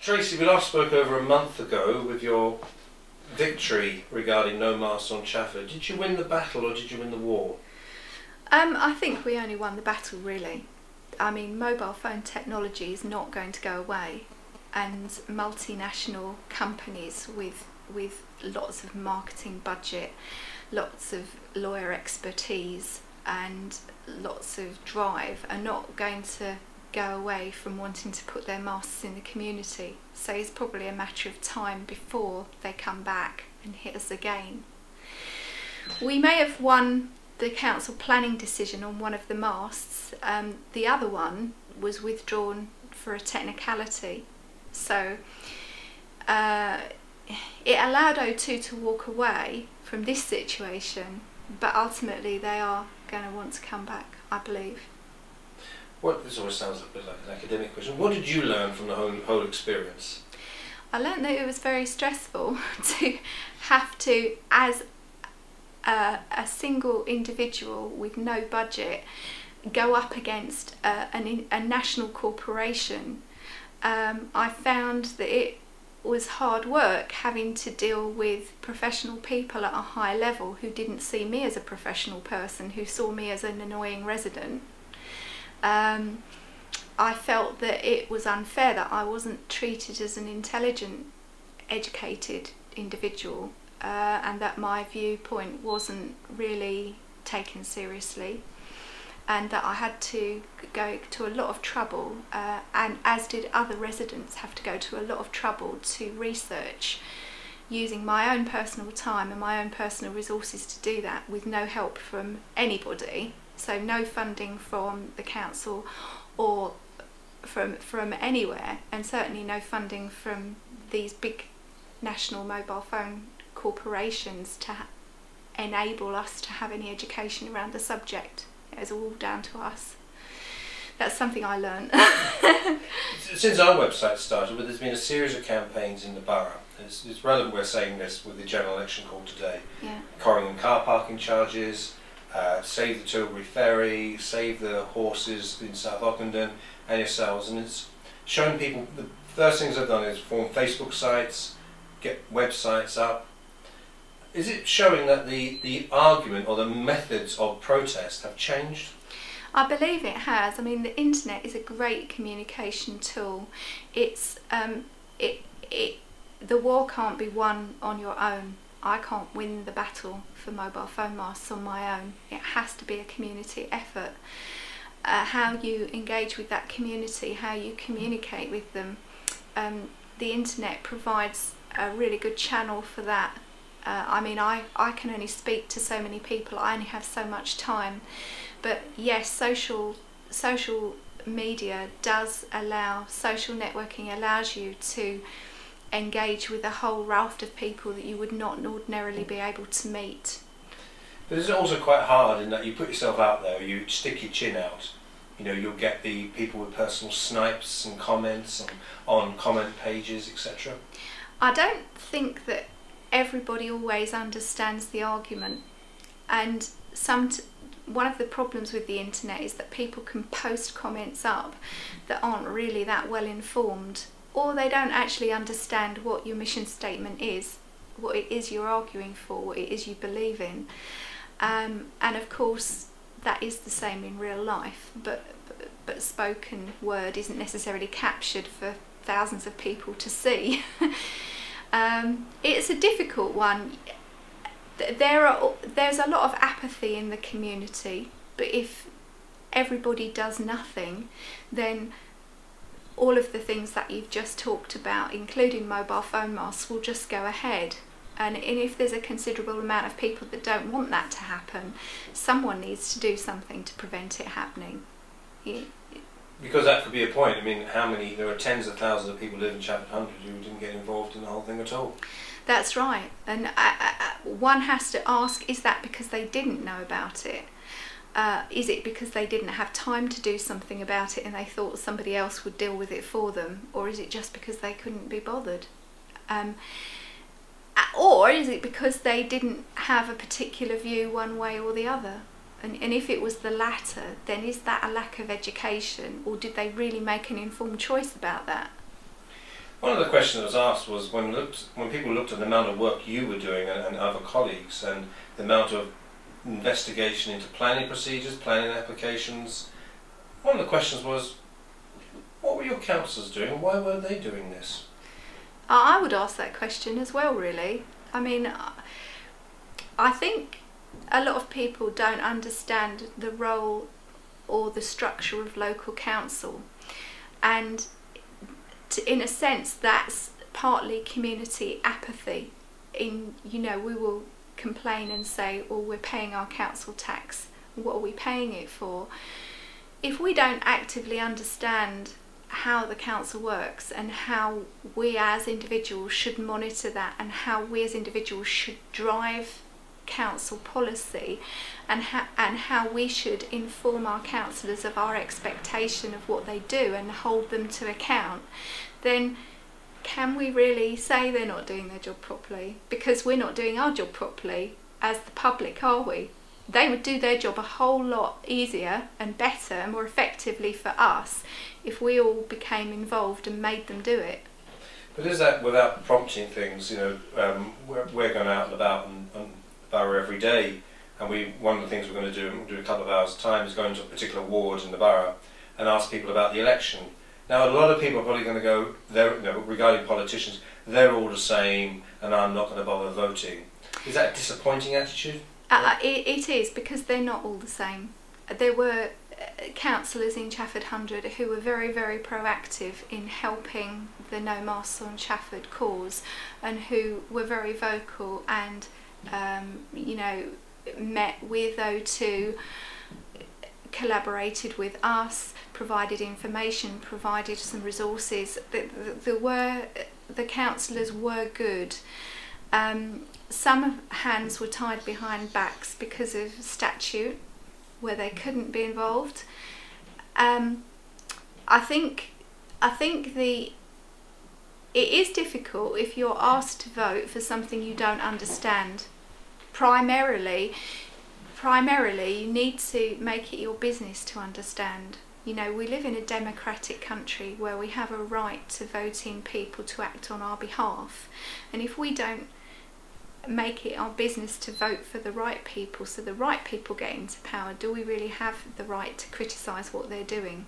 Tracy, we last spoke over a month ago with your victory regarding no masts on Chafford. Did you win the battle or did you win the war? I think we only won the battle, really. I mean, mobile phone technology is not going to go away, and multinational companies with lots of marketing budget, lots of lawyer expertise and lots of drive are not going to go away from wanting to put their masts in the community. So it's probably a matter of time before they come back and hit us again. We may have won the council planning decision on one of the masts. The other one was withdrawn for a technicality. So it allowed O2 to walk away from this situation, but ultimately they are going to want to come back, I believe. This always sounds a bit like an academic question. What did you learn from the whole experience? I learned that it was very stressful to have to, as a single individual with no budget, go up against a national corporation. I found that it was hard work having to deal with professional people at a high level who didn't see me as a professional person, who saw me as an annoying resident. I felt that it was unfair that I wasn't treated as an intelligent, educated individual, and that my viewpoint wasn't really taken seriously, and that I had to go to a lot of trouble, and as did other residents have to go to a lot of trouble to research, using my own personal time and my own personal resources to do that, with no help from anybody. So no funding from the council or from anywhere, and certainly no funding from these big national mobile phone corporations to enable us to have any education around the subject. It was all down to us. That's something I learned. Since our website started, there's been a series of campaigns in the borough. It's relevant we're saying this with the general election call today. Yeah. Corringham car parking charges, save the Tilbury ferry, save the horses in South Ockenden, and yourselves. And it's shown people, the first things I've done is form Facebook sites, get websites up. Is it showing that the argument or the methods of protest have changed? I believe it has. I mean, the internet is a great communication tool. It's the war can't be won on your own. I can't win the battle for mobile phone masts on my own. It has to be a community effort. How you engage with that community, how you communicate with them. The internet provides a really good channel for that. I mean, I can only speak to so many people, I only have so much time. But yes, social media does allow, social networking allows you to engage with a whole raft of people that you would not ordinarily be able to meet. But is it also quite hard in that you put yourself out there, you stick your chin out, you know, you'll get the people with personal snipes and comments on comment pages, etc.? I don't think that everybody always understands the argument, and one of the problems with the internet is that people can post comments up that aren't really that well informed, or they don't actually understand what your mission statement is, what it is you're arguing for, what it is you believe in. And of course that is the same in real life, but spoken word isn't necessarily captured for thousands of people to see. It's a difficult one. There's a lot of apathy in the community, but if everybody does nothing, then all of the things that you've just talked about, including mobile phone masts, will just go ahead. And if there's a considerable amount of people that don't want that to happen, someone needs to do something to prevent it happening. Because that could be a point. I mean, there are tens of thousands of people who live in Chafford 100 who didn't get involved in the whole thing at all. That's right. And one has to ask, is that because they didn't know about it? Is it because they didn't have time to do something about it and they thought somebody else would deal with it for them? Or is it just because they couldn't be bothered? Or is it because they didn't have a particular view one way or the other? And if it was the latter, then is that a lack of education, or did they really make an informed choice about that? One of the questions that was asked was when people looked at the amount of work you were doing and other colleagues, and the amount of investigation into planning procedures, planning applications. One of the questions was, what were your councillors doing and why were they doing this? I would ask that question as well, really. I mean, I think a lot of people don't understand the role or the structure of local council, and in a sense that's partly community apathy. We will complain and say, oh, we're paying our council tax, what are we paying it for? If we don't actively understand how the council works and how we as individuals should monitor that, and how we as individuals should drive council policy, and how we should inform our councillors of our expectation of what they do and hold them to account, then can we really say they're not doing their job properly? Because we're not doing our job properly as the public, are we? They would do their job a whole lot easier and better and more effectively for us if we all became involved and made them do it. But is that without prompting things? We're going out and about and borough every day, and one of the things we're going to do a couple of hours' time is go into a particular ward in the borough and ask people about the election. Now, a lot of people are probably going to go, regarding politicians, they're all the same and I'm not going to bother voting. Is that a disappointing attitude? It is, because they're not all the same. There were councillors in C100 who were very, very proactive in helping the No Masts on Trafford cause, and who were very vocal and met with O2, collaborated with us, provided information, provided some resources. The councillors were good. Some hands were tied behind backs because of statute, where they couldn't be involved. I think it is difficult if you're asked to vote for something you don't understand. Primarily you need to make it your business to understand. We live in a democratic country where we have a right to vote in people to act on our behalf, and if we don't make it our business to vote for the right people so the right people get into power, do we really have the right to criticise what they're doing?